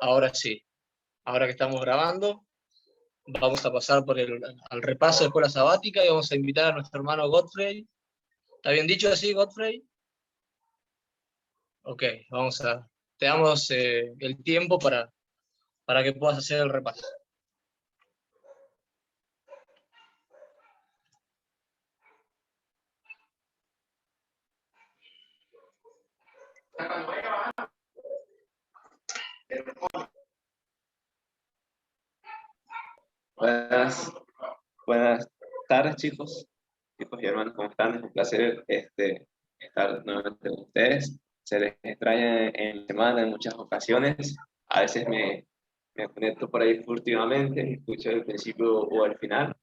ahora sí, ahora que estamos grabando, vamos a pasar al repaso de escuela sabática y vamos a invitar a nuestro hermano Godfrey. ¿Está bien dicho así, Godfrey? Ok, te damos el tiempo para que puedas hacer el repaso. Buenas tardes, chicos y hermanos, ¿cómo están? Es un placer estar nuevamente con ustedes. Se les extraña en la semana en muchas ocasiones. A veces me conecto por ahí furtivamente, escucho el principio o el final.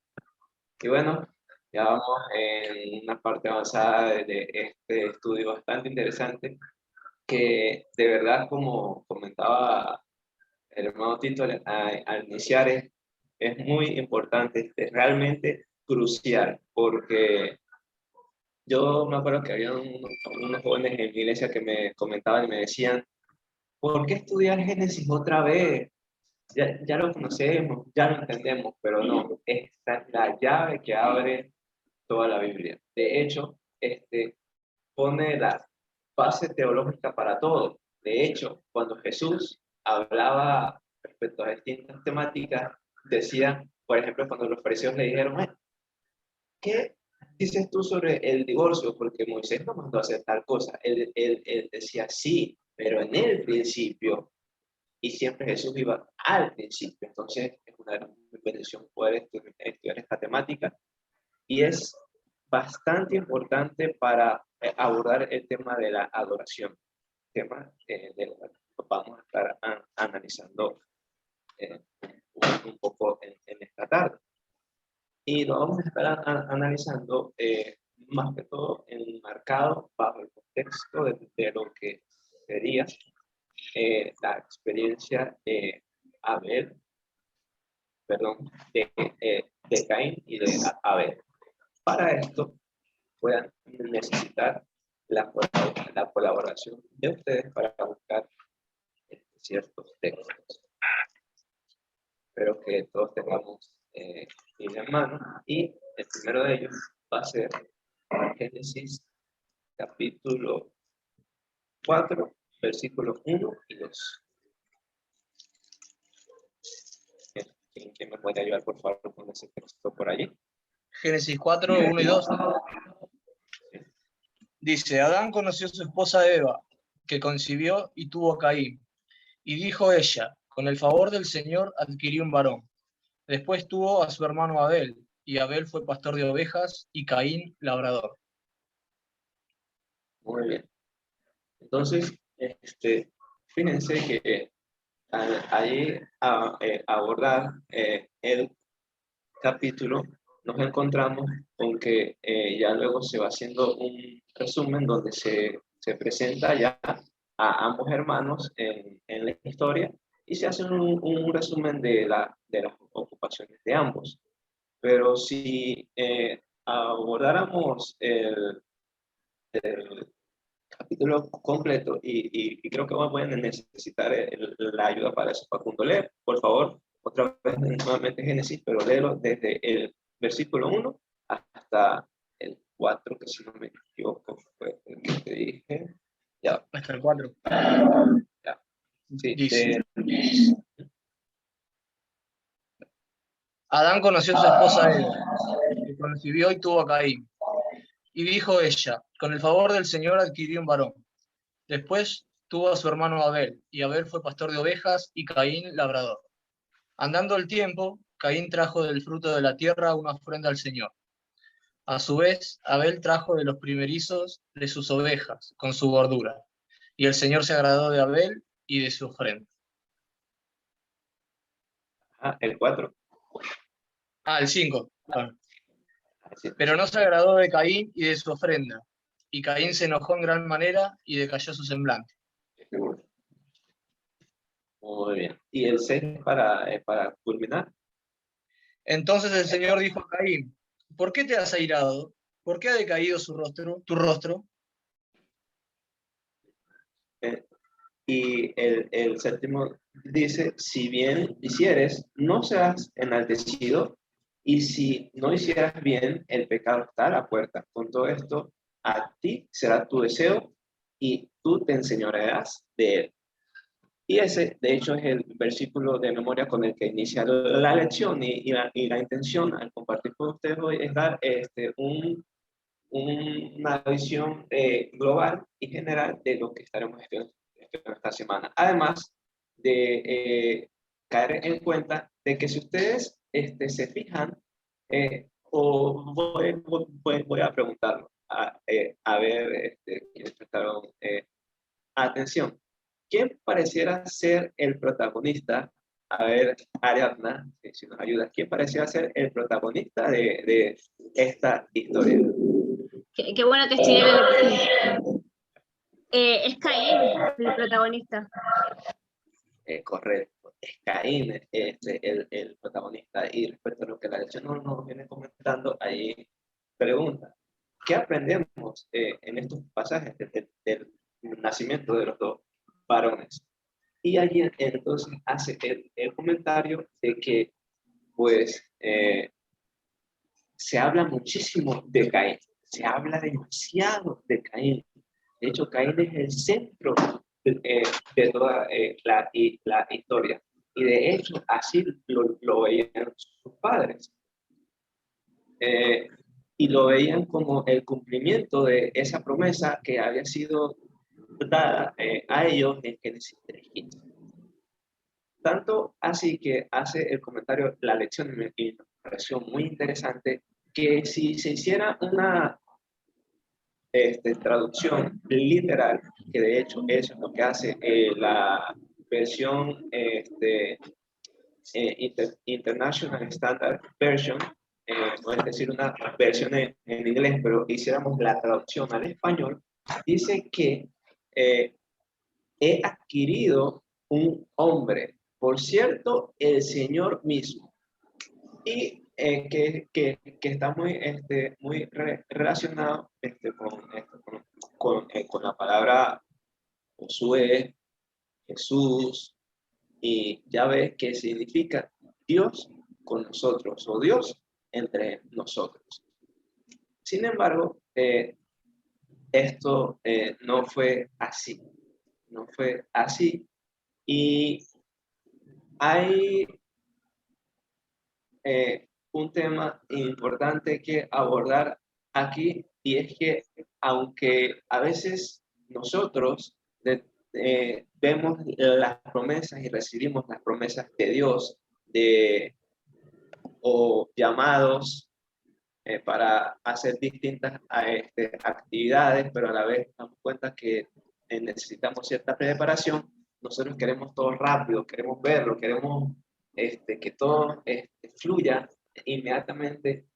Y bueno, ya vamos en una parte avanzada de este estudio bastante interesante, que de verdad, como comentaba el hermano Tito al iniciar, es muy importante, es realmente crucial, porque yo me acuerdo que había unos jóvenes en mi iglesia que me comentaban y me decían, ¿por qué estudiar Génesis otra vez? Ya lo conocemos, ya lo entendemos, pero no, esta es la llave que abre toda la Biblia. De hecho, pone la base teológica para todo. De hecho, cuando Jesús hablaba respecto a distintas temáticas, decía, por ejemplo, cuando los fariseos le dijeron, ¿qué dices tú sobre el divorcio? Porque Moisés no mandó a hacer tal cosa. Él decía, sí, pero en el principio, y siempre Jesús iba al principio. Entonces, es una gran bendición poder estudiar esta temática. Y es bastante importante para abordar el tema de la adoración, tema del cual vamos a estar analizando eh, un poco en esta tarde. Y lo vamos a estar analizando más que todo enmarcado bajo el contexto de lo que sería la experiencia de Abel, perdón, de Caín y de Abel. Para esto voy a necesitar la colaboración de ustedes para buscar ciertos textos. Espero que todos tengamos Biblia en mano, y el primero de ellos va a ser Génesis capítulo 4, versículos 1 y 2. ¿Quién me puede ayudar, por favor, con ese texto por allí? Génesis 4, 1 y 2. Dice, Adán conoció a su esposa Eva, que concibió y tuvo a Caín. Y dijo ella, con el favor del Señor adquirí un varón. Después tuvo a su hermano Abel, y Abel fue pastor de ovejas, y Caín labrador. Muy bien. Entonces, fíjense que ahí abordar el capítulo, nos encontramos con que ya luego se va haciendo un resumen donde se presenta ya a ambos hermanos en la historia, y se hace un resumen de las ocupaciones de ambos. Pero si abordáramos el capítulo completo, y creo que voy a necesitar la ayuda para eso, Facundo. Lee, por favor, otra vez nuevamente Génesis, pero léelo desde el versículo 1 hasta el 4, que si no me equivoco fue el que te dije. Ya. Hasta el 4. Ya. Sí, Dice, Adán conoció a su esposa Eva, que concibió y tuvo a Caín. Y dijo ella, con el favor del Señor adquirió un varón. Después tuvo a su hermano Abel, y Abel fue pastor de ovejas, y Caín labrador. Andando el tiempo, Caín trajo del fruto de la tierra una ofrenda al Señor. A su vez, Abel trajo de los primerizos de sus ovejas, con su gordura. Y el Señor se agradó de Abel y de su ofrenda. el 4. El 5. Bueno. Sí. Pero no se agradó de Caín y de su ofrenda. Y Caín se enojó en gran manera y decayó su semblante. Muy bien. ¿Y el 6 para culminar? Entonces el Señor dijo a Caín, ¿por qué te has airado? ¿Por qué ha decaído tu rostro? Y el séptimo dice, si bien hicieres, no seas enaltecido, y si no hicieras bien, el pecado está a la puerta. Con todo esto, a ti será tu deseo y tú te enseñorearás de él. Y ese, de hecho, es el versículo de memoria con el que inicia la lección y la intención al compartir con ustedes hoy es dar una visión global y general de lo que estaremos estudiando esta semana. Además de caer en cuenta de que si ustedes se fijan, o voy a preguntarlo, a ver quiénes prestaron atención. ¿Quién pareciera ser el protagonista? A ver, Ariadna, si nos ayuda, ¿quién pareciera ser el protagonista de esta historia? Qué bueno que estudié la lección. Es Caín el protagonista. Correcto, es Caín el protagonista. Y respecto a lo que la lección nos viene comentando, ahí pregunta, ¿qué aprendemos en estos pasajes del nacimiento de los dos varones? Y allí entonces hace el comentario de que pues se habla muchísimo de Caín, se habla demasiado de Caín. De hecho, Caín es el centro de toda la historia. Y de hecho, así lo veían sus padres. Y lo veían como el cumplimiento de esa promesa que había sido dada a ellos en Génesis 3:15. Tanto así que hace el comentario, la lección me pareció muy interesante, que si se hiciera una traducción literal, que de hecho eso es lo que hace la versión International Standard Version, es decir, una versión en inglés, pero hiciéramos la traducción al español, dice que he adquirido un hombre, por cierto, el Señor mismo, y que está muy relacionado con la palabra Josué, Jesús y Yahvé, que significa Dios con nosotros o Dios entre nosotros. Sin embargo, esto no fue así. No fue así. Y hay un tema importante que abordar aquí, y es que aunque a veces nosotros vemos las promesas y recibimos las promesas de Dios o llamados para hacer distintas actividades, pero a la vez damos cuenta que necesitamos cierta preparación, nosotros queremos todo rápido, queremos verlo, queremos que todo fluya inmediatamente,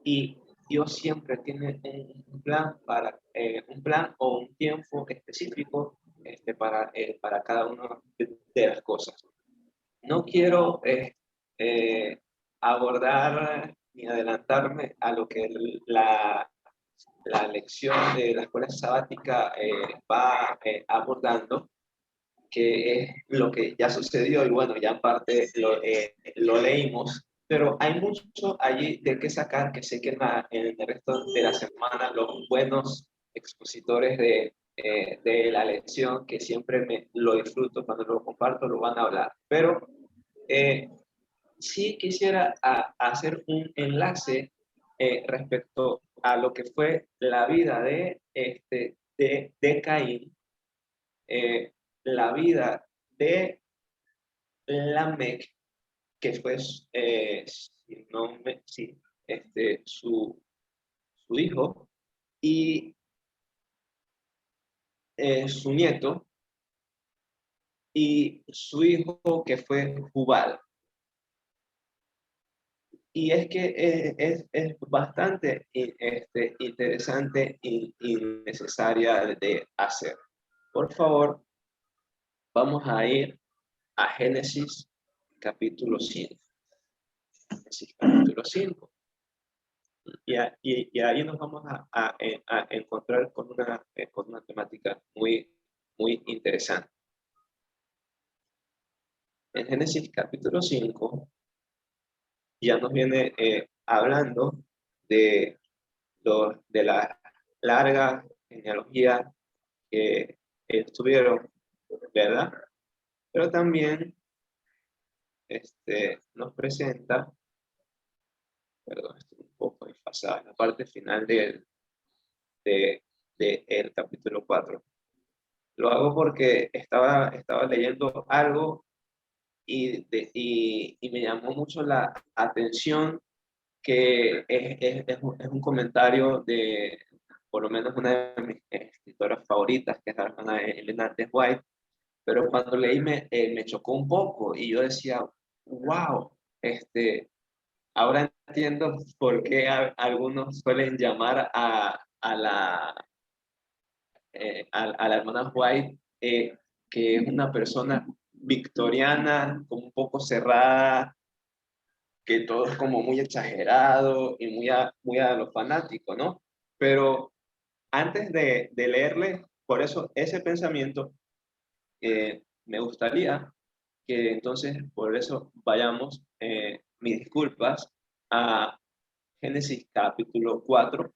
y Dios siempre tiene un plan un plan o un tiempo específico para cada una de las cosas. No quiero abordar ni adelantarme a lo que la lección de la escuela sabática va abordando, que es lo que ya sucedió y bueno, ya en parte lo leímos, pero hay mucho allí de qué sacar, que sé que en el resto de la semana los buenos expositores de la lección, que siempre lo disfruto cuando lo comparto, lo van a hablar, pero sí quisiera hacer un enlace respecto a lo que fue la vida de Caín, la vida de Lamec, que fue si no me, sí, su hijo, y su nieto, y su hijo que fue Jubal. Y es que es bastante interesante y necesaria de hacer. Por favor, vamos a ir a Génesis capítulo 5. Génesis capítulo 5. Y ahí nos vamos a encontrar con una temática muy interesante. En Génesis capítulo 5 ya nos viene hablando de, de la larga genealogía que tuvieron, ¿verdad? Pero también nos presenta, perdón, estoy un poco desfasado, en la parte final de el capítulo 4. Lo hago porque estaba leyendo algo y me llamó mucho la atención, que es un comentario de, por lo menos, una de mis escritoras favoritas, que es la hermana de Elena de White, pero cuando leí me chocó un poco y yo decía, wow, ahora entiendo por qué algunos suelen llamar a la hermana White, que es una persona victoriana, como un poco cerrada, que todo es como muy exagerado y muy a lo fanático, ¿no? Pero antes de leerle, por eso ese pensamiento, me gustaría que entonces, por eso vayamos, mis disculpas, a Génesis capítulo 4.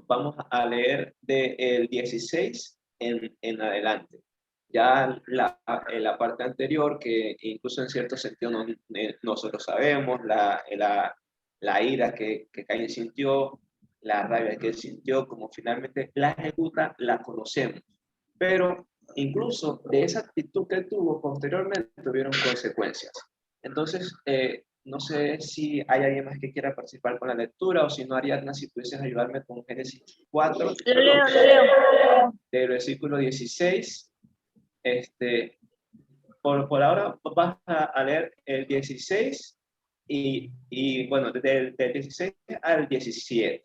Vamos a leer del 16 en adelante. Ya en la parte anterior, que incluso en cierto sentido nosotros sabemos, la ira que Caín sintió, la rabia que él sintió, como finalmente la ejecuta, la conocemos. Pero incluso de esa actitud que tuvo posteriormente tuvieron consecuencias. Entonces, no sé si hay alguien más que quiera participar con la lectura, o si no, Ariadna, si pudieses ayudarme con Génesis 4, Lo leo. del versículo 16. Por ahora vas a leer el 16 bueno, del 16 al 17.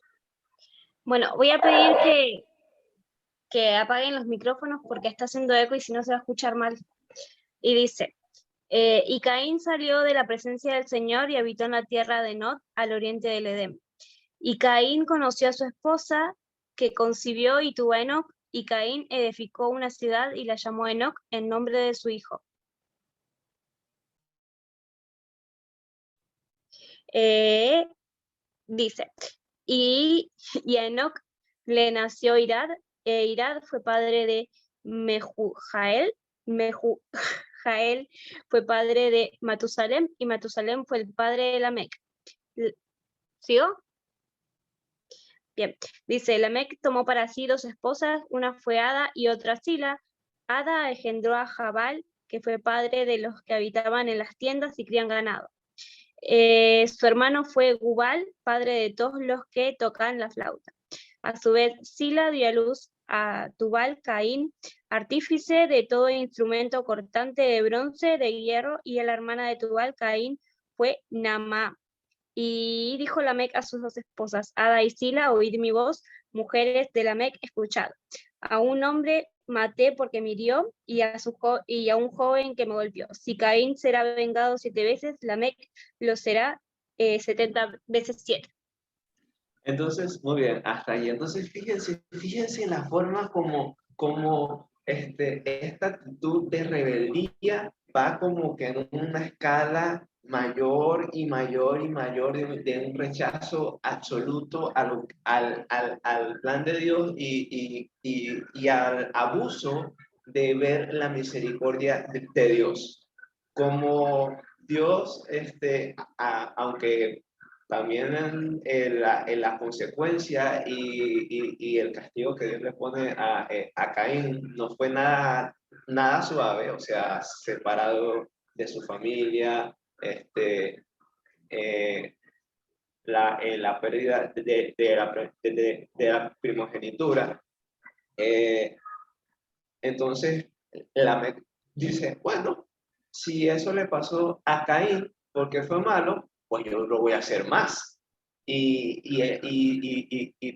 Bueno, voy a pedir que apaguen los micrófonos porque está haciendo eco y si no se va a escuchar mal. Y dice, y Caín salió de la presencia del Señor y habitó en la tierra de Nod, al oriente del Edén. Y Caín conoció a su esposa, que concibió y tuvo a Enoc, y Caín edificó una ciudad y la llamó Enoc en nombre de su hijo. Dice, y a Enoc le nació Irad, e Irad fue padre de Mehujael, Mehujael fue padre de Matusalem, y Matusalem fue el padre de Lamec. ¿Sigo? Bien, dice, Lamec tomó para sí 2 esposas, una fue Ada y otra Sila. Ada engendró a Jabal, que fue padre de los que habitaban en las tiendas y crían ganado. Su hermano fue Gubal, padre de todos los que tocan la flauta. A su vez, Sila dio a luz a Tubal Caín, artífice de todo instrumento cortante de bronce, de hierro, y la hermana de Tubal Caín fue Naamá. Y dijo Lamec a sus 2 esposas, Ada y Sila, oíd mi voz, mujeres de Lamec, escuchad. A un hombre maté porque me hirió, y a un joven que me golpeó. Si Caín será vengado 7 veces, Lamec lo será 70 veces 7. Entonces, muy bien, hasta ahí. Entonces, fíjense en la forma como esta actitud de rebeldía va como que en una escala mayor y mayor y mayor, de un rechazo absoluto al plan de Dios y al abuso de ver la misericordia de Dios. Como Dios, aunque también en la consecuencia y el castigo que Dios le pone a Caín no fue nada suave, o sea, separado de su familia, la pérdida de la primogenitura. Entonces, Lamec dice, bueno, si eso le pasó a Caín porque fue malo, pues yo lo voy a hacer más. Y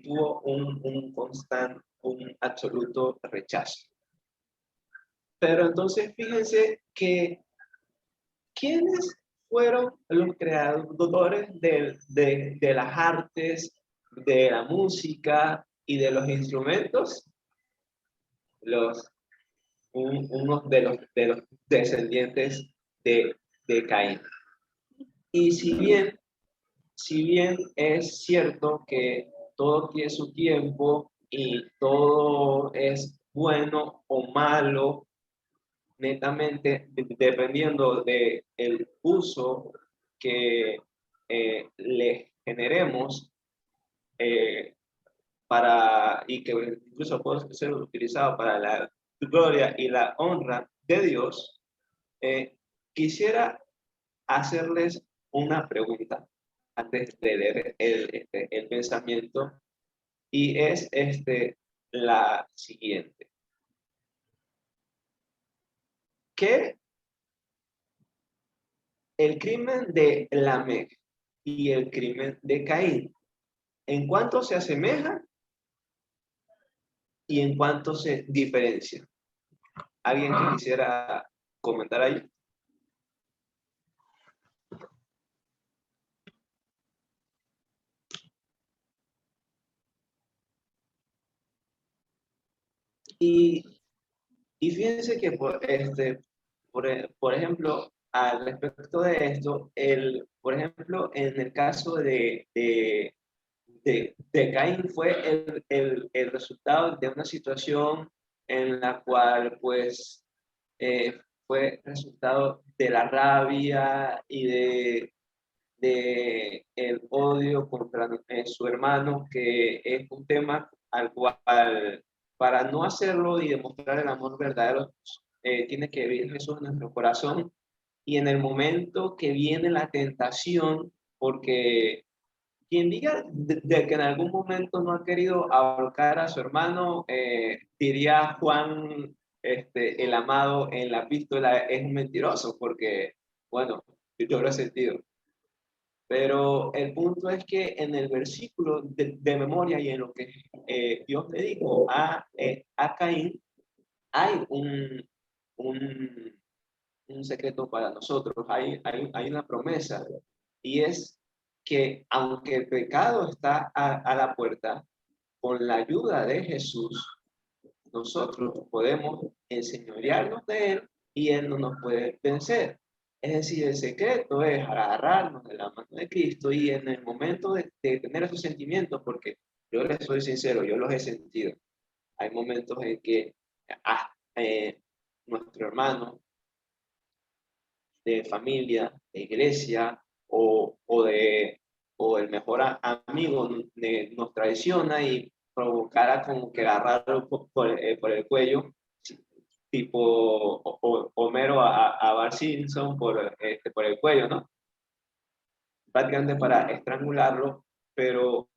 tuvo un absoluto rechazo. Pero entonces fíjense que ¿quiénes fueron los creadores de las artes, de la música y de los instrumentos? Unos de los descendientes de Caín. Y si bien es cierto que todo tiene su tiempo y todo es bueno o malo, netamente dependiendo del uso que le generemos y que incluso puede ser utilizado para la gloria y la honra de Dios, quisiera hacerles una pregunta antes de leer el pensamiento, y es la siguiente. ¿Qué el crimen de Lamec y el crimen de Caín, en cuánto se asemejan y en cuánto se diferencian? ¿Alguien que quisiera comentar ahí? Y fíjense que por ejemplo, al respecto de esto, por ejemplo, en el caso de Caín fue el resultado de una situación en la cual pues fue resultado de la rabia y de el odio contra su hermano, que es un tema al cual, para no hacerlo y demostrar el amor verdadero, tiene que vivir Jesús en nuestro corazón. Y en el momento que viene la tentación, porque quien diga de que en algún momento no ha querido ahorcar a su hermano, diría Juan, el amado en la epístola, es un mentiroso, porque, bueno, yo lo he sentido. Pero el punto es que en el versículo de memoria y en lo que Dios le dijo a Caín, hay un secreto para nosotros, hay una promesa, y es que aunque el pecado está a la puerta, con la ayuda de Jesús, nosotros podemos enseñorearnos de Él y Él no nos puede vencer. Es decir, el secreto es agarrarnos de la mano de Cristo y en el momento de tener esos sentimientos, porque yo les soy sincero, yo los he sentido. Hay momentos en que nuestro hermano de familia, de iglesia o el mejor amigo nos traiciona y provocara como que agarrarlo por el cuello, tipo Homero a Bart Simpson por el cuello, ¿no? Prácticamente para estrangularlo, pero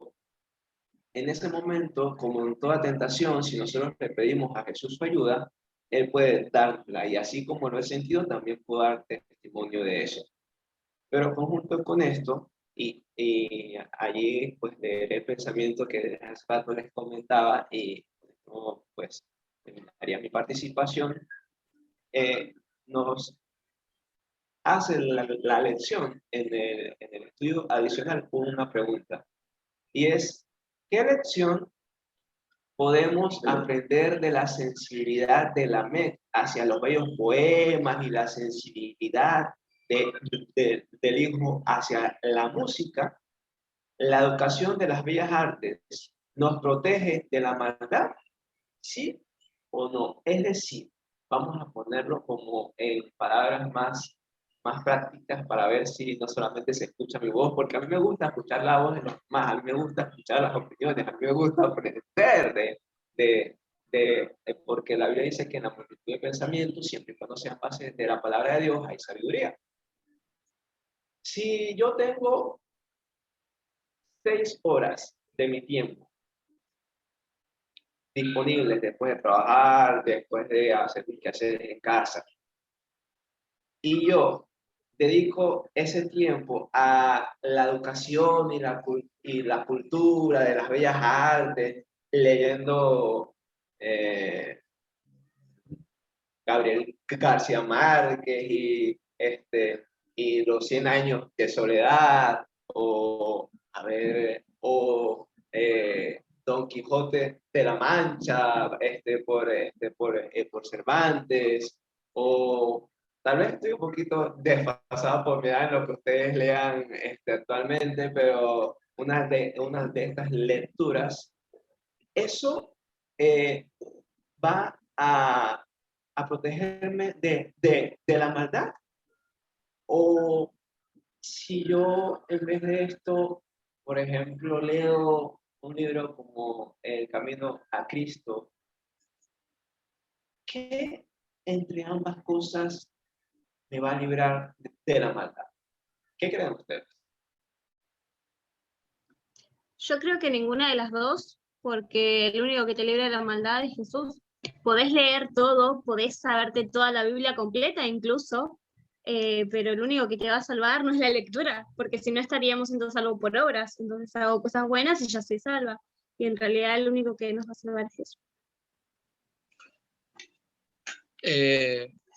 en ese momento, como en toda tentación, si nosotros le pedimos a Jesús su ayuda, Él puede darla, y así como lo he sentido, también puedo dar testimonio de eso. Pero conjunto con esto, y allí pues leeré el pensamiento que hace rato les comentaba, y no, pues terminaría mi participación, nos hace la lección en el estudio adicional con una pregunta, y es, ¿qué lección podemos aprender de la sensibilidad de la MEC hacia los bellos poemas y la sensibilidad del hijo hacia la música? ¿La educación de las bellas artes nos protege de la maldad? ¿Sí o no? Es decir, vamos a ponerlo como en palabras más prácticas para ver si no solamente se escucha mi voz, porque a mí me gusta escuchar la voz de los demás, a mí me gusta escuchar las opiniones, a mí me gusta aprender de, porque la Biblia dice que en la multitud de pensamientos, siempre y cuando sean bases de la palabra de Dios, hay sabiduría. Si yo tengo 6 horas de mi tiempo disponibles después de trabajar, después de hacer mis quehaceres en casa, y yo dedico ese tiempo a la educación y la cultura de las bellas artes, leyendo Gabriel García Márquez y los 100 años de soledad, o a ver, Don Quijote de la Mancha, por Cervantes, o tal vez estoy un poquito desfasado por mirar lo que ustedes lean actualmente, pero una de estas lecturas, eso va a protegerme de la maldad. O si yo en vez de esto, por ejemplo, leo un libro como El Camino a Cristo, ¿qué entre ambas cosas me va a librar de la maldad? ¿Qué creen ustedes? Yo creo que ninguna de las dos, porque el único que te libra de la maldad es Jesús. Podés leer todo, podés saberte toda la Biblia completa incluso, pero el único que te va a salvar no es la lectura, porque si no estaríamos entonces salvos por obras, entonces hago cosas buenas y ya soy salva. Y en realidad el único que nos va a salvar es Jesús.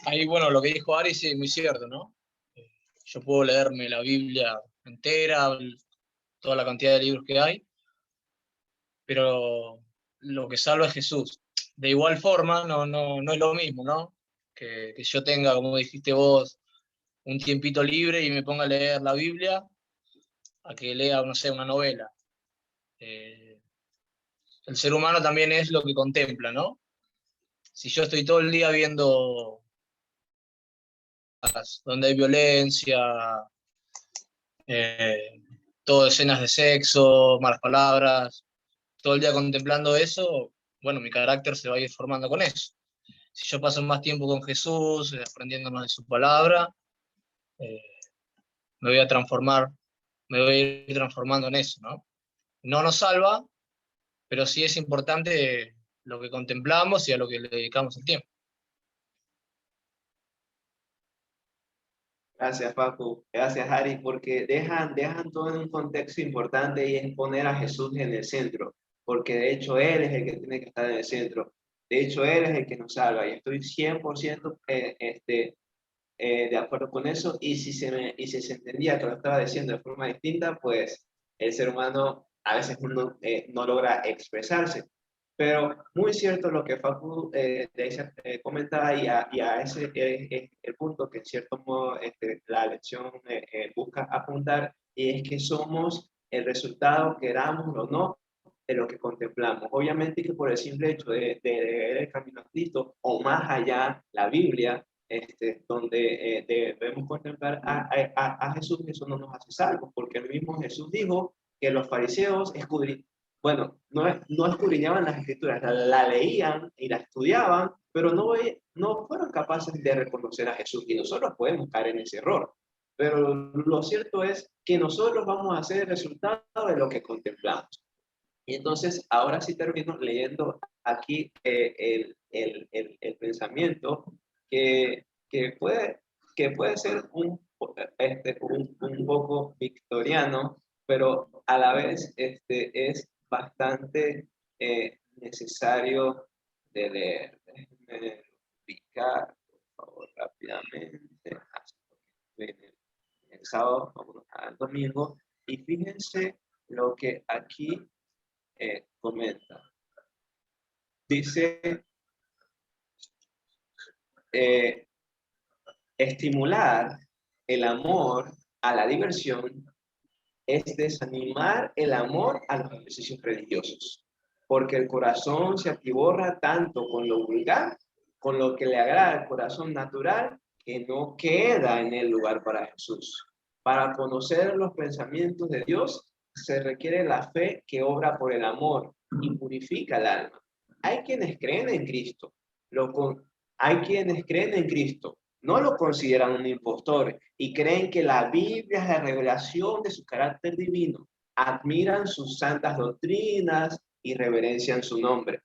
Ahí, bueno, lo que dijo Ari sí es muy cierto, ¿no? Yo puedo leerme la Biblia entera, toda la cantidad de libros que hay, pero lo que salva es Jesús. De igual forma, no es lo mismo, ¿no? Que yo tenga, como dijiste vos, un tiempito libre y me ponga a leer la Biblia, a que lea, no sé, una novela. El ser humano también es lo que contempla, ¿no? Si yo estoy todo el día viendo donde hay violencia, eh, todo escenas de sexo, malas palabras, todo el día contemplando eso, bueno, mi carácter se va a ir formando con eso. Si yo paso más tiempo con Jesús, aprendiendo más de su palabra, eh, me voy a transformar, me voy a ir transformando en eso, ¿no? No nos salva, pero sí es importante lo que contemplamos y a lo que le dedicamos el tiempo. Gracias, Paco. Gracias, Ari, porque dejan todo en un contexto importante y es poner a Jesús en el centro, porque de hecho Él es el que tiene que estar en el centro. De hecho, Él es el que nos salva y estoy 100% de acuerdo con eso. Y si se entendía que lo estaba diciendo de forma distinta, pues el ser humano a veces no logra expresarse. Pero muy cierto lo que Facu comentaba y a ese es el punto que en cierto modo la lección busca apuntar, y es que somos el resultado, queramos o no, de lo que contemplamos. Obviamente que por el simple hecho de leer el Camino a Cristo o más allá la Biblia, donde debemos contemplar a Jesús, eso no nos hace salvos, porque el mismo Jesús dijo que los fariseos no escudriñaban las escrituras, la leían y la estudiaban, pero no fueron capaces de reconocer a Jesús, y nosotros podemos caer en ese error. Pero lo cierto es que nosotros vamos a ser el resultado de lo que contemplamos. Y entonces, ahora sí termino leyendo aquí el pensamiento que puede, que puede ser un poco victoriano, pero a la vez es bastante necesario de leer. Déjenme ubicar, por favor, rápidamente. El sábado, vámonos al domingo, y fíjense lo que aquí comenta. Dice, estimular el amor a la diversión es desanimar el amor a los ejercicios religiosos, porque el corazón se atiborra tanto con lo vulgar, con lo que le agrada al corazón natural, que no queda en el lugar para Jesús. Para conocer los pensamientos de Dios se requiere la fe que obra por el amor y purifica el alma. Hay quienes creen en Cristo, hay quienes creen en Cristo, no lo consideran un impostor y creen que la Biblia es la revelación de su carácter divino. Admiran sus santas doctrinas y reverencian su nombre.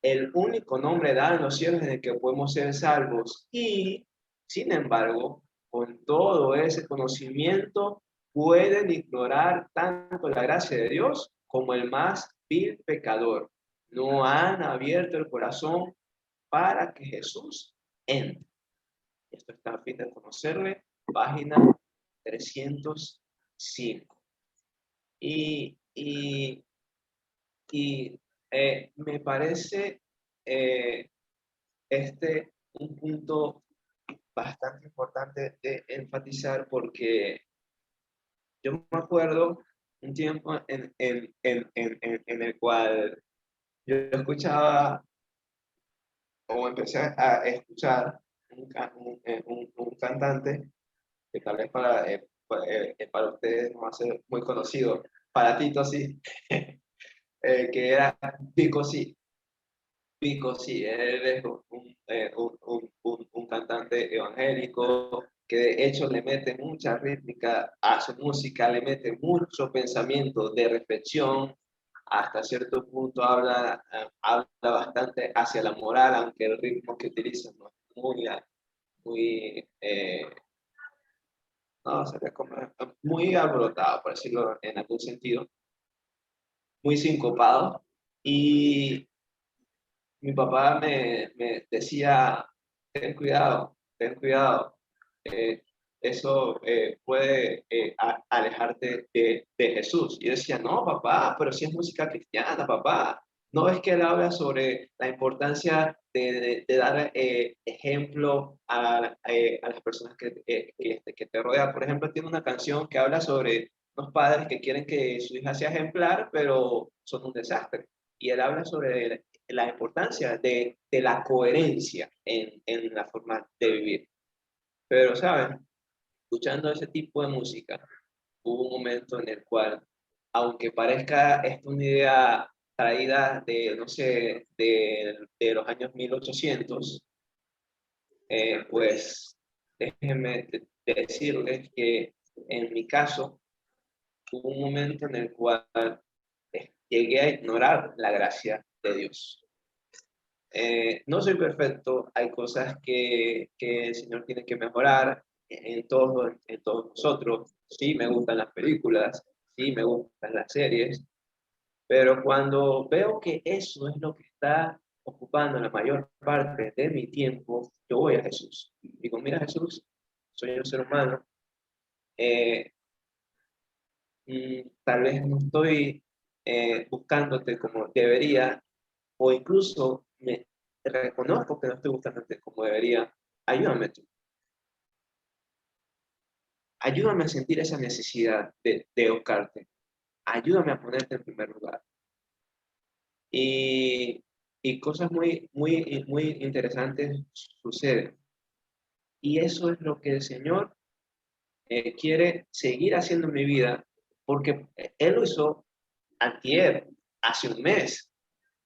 El único nombre dado en los cielos en el que podemos ser salvos, y, sin embargo, con todo ese conocimiento, pueden ignorar tanto la gracia de Dios como el más vil pecador. No han abierto el corazón para que Jesús entre. Esto está a fin de conocerle, página 305. Y me parece un punto bastante importante de enfatizar porque yo me acuerdo un tiempo en el cual yo escuchaba o empecé a escuchar un cantante que tal vez para ustedes no va a ser muy conocido, para Tito sí, que era Pico sí. Pico, sí, él es un cantante evangélico que de hecho le mete mucha rítmica a su música, le mete mucho pensamiento de reflexión, hasta cierto punto habla bastante hacia la moral, aunque el ritmo que utiliza no es muy no, sería como, muy alborotado, por decirlo en algún sentido, muy sincopado. Y mi papá me decía, ten cuidado, eh, eso puede alejarte de Jesús. Y yo decía, no, papá, pero si es música cristiana, papá. ¿No es que él habla sobre la importancia de dar ejemplo a las personas que te rodean? Por ejemplo, tiene una canción que habla sobre unos padres que quieren que su hija sea ejemplar, pero son un desastre. Y él habla sobre la importancia de la coherencia en la forma de vivir. Pero, ¿saben? Escuchando ese tipo de música, hubo un momento en el cual, aunque parezca esta una idea traída de, no sé, de los años 1800, pues déjenme decirles que en mi caso hubo un momento en el cual llegué a ignorar la gracia de Dios. No soy perfecto, hay cosas que el Señor tiene que mejorar en todos nosotros. Sí, me gustan las películas, sí, me gustan las series, pero cuando veo que eso es lo que está ocupando la mayor parte de mi tiempo, yo voy a Jesús. Digo, mira Jesús, soy un ser humano, eh, tal vez no estoy buscándote como debería, o incluso me reconozco que no estoy buscándote como debería, ayúdame tú. Ayúdame a sentir esa necesidad de buscarte. Ayúdame a ponerte en primer lugar. Y, y cosas muy interesantes suceden. Y eso es lo que el Señor quiere seguir haciendo en mi vida, porque Él lo hizo antier, hace un mes,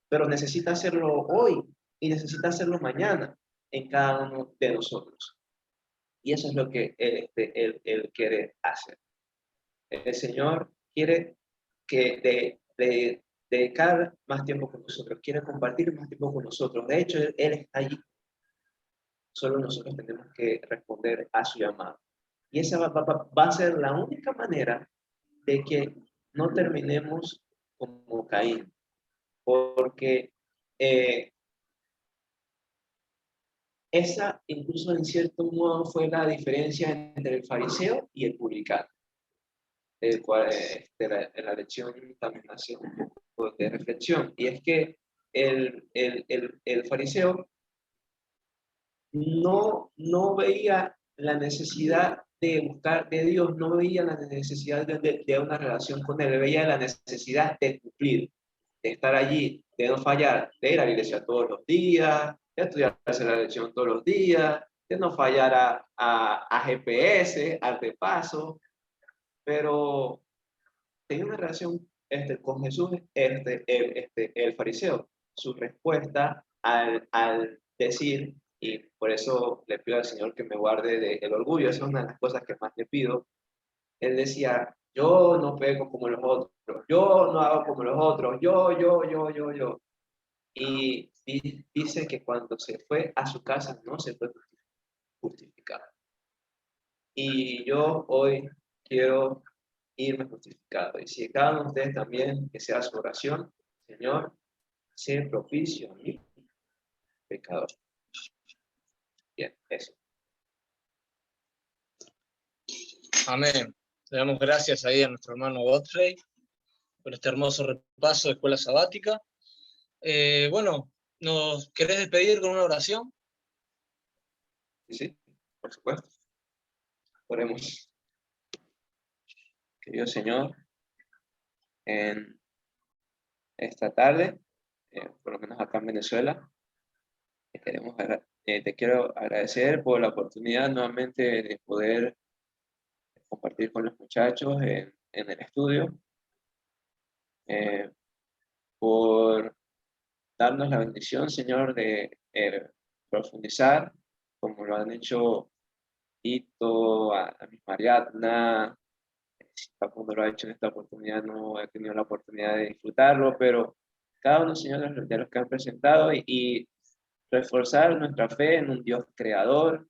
pero necesita hacerlo hoy y necesita hacerlo mañana en cada uno de nosotros. Y eso es lo que él quiere hacer. El Señor quiere que dedicar más tiempo con nosotros, quiere compartir más tiempo con nosotros. De hecho, Él está allí. Solo nosotros tenemos que responder a su llamado. Y esa va a ser la única manera de que no terminemos como Caín. Porque esa, incluso en cierto modo, fue la diferencia entre el fariseo y el publicano, el cual la lección también hace un poco de reflexión. Y es que el fariseo no veía la necesidad de buscar de Dios, no veía la necesidad de una relación con Él, veía la necesidad de cumplir, de estar allí, de no fallar, de ir a la iglesia todos los días, de estudiarse la lección todos los días, de no fallar a GPS, al repaso, pero tenía una relación con Jesús, el fariseo. Su respuesta al decir, y por eso le pido al Señor que me guarde del orgullo, esa es una de las cosas que más le pido. Él decía, yo no pego como los otros, yo no hago como los otros, yo. Y dice que cuando se fue a su casa no se fue justificado. Y yo hoy quiero irme justificado. Y si cada uno de ustedes también, que sea su oración, Señor, sé propicio a mí, pecador. Bien, eso. Amén. Le damos gracias ahí a nuestro hermano Godfrey por este hermoso repaso de escuela sabática. Bueno, ¿nos querés despedir con una oración? ¿Sí? Por supuesto. Oremos. Querido Señor, en esta tarde, por lo menos acá en Venezuela, te quiero agradecer por la oportunidad nuevamente de poder compartir con los muchachos en el estudio, por darnos la bendición, Señor, de profundizar, como lo han hecho Tito, a mi Mariatna. Facundo lo ha hecho en esta oportunidad, no he tenido la oportunidad de disfrutarlo, pero cada uno, Señor, de los que han presentado y reforzar nuestra fe en un Dios creador,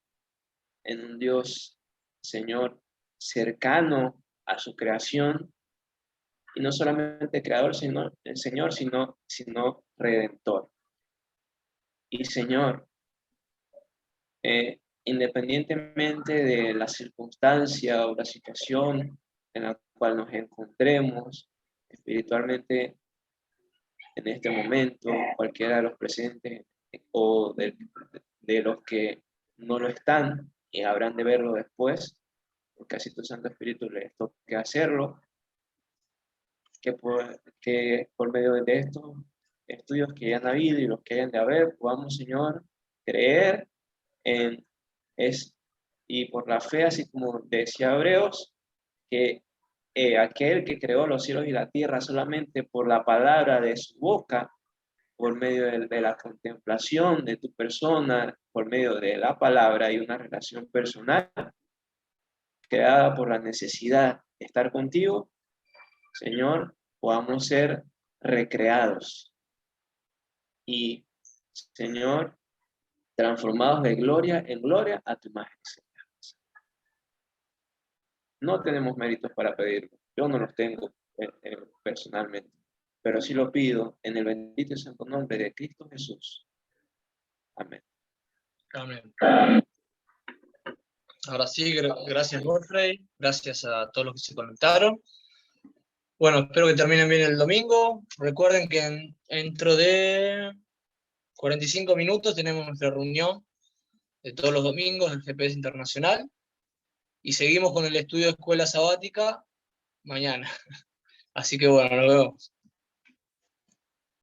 en un Dios, Señor, cercano a su creación, y no solamente creador, sino el Señor, sino redentor. Y Señor, independientemente de la circunstancia o la situación en la cual nos encontremos espiritualmente en este momento, cualquiera de los presentes o de los que no lo están y habrán de verlo después, porque así tu Santo Espíritu les toque hacerlo, que por medio de estos estudios que hayan habido y los que hayan de haber, podamos, Señor, creer en y por la fe, así como decía Hebreos, que aquel que creó los cielos y la tierra solamente por la palabra de su boca, por medio de la contemplación de tu persona, por medio de la palabra y una relación personal creada por la necesidad de estar contigo, Señor, podamos ser recreados y, Señor, transformados de gloria en gloria a tu imagen. No tenemos méritos para pedirlo. Yo no los tengo personalmente, pero sí lo pido en el bendito y santo nombre de Cristo Jesús. Amén. Amén. Ahora sí, gracias Godfrey, gracias a todos los que se conectaron. Bueno, espero que terminen bien el domingo. Recuerden que dentro de 45 minutos tenemos nuestra reunión de todos los domingos del GPS Internacional y seguimos con el estudio de escuela sabática mañana. Así que bueno, nos vemos.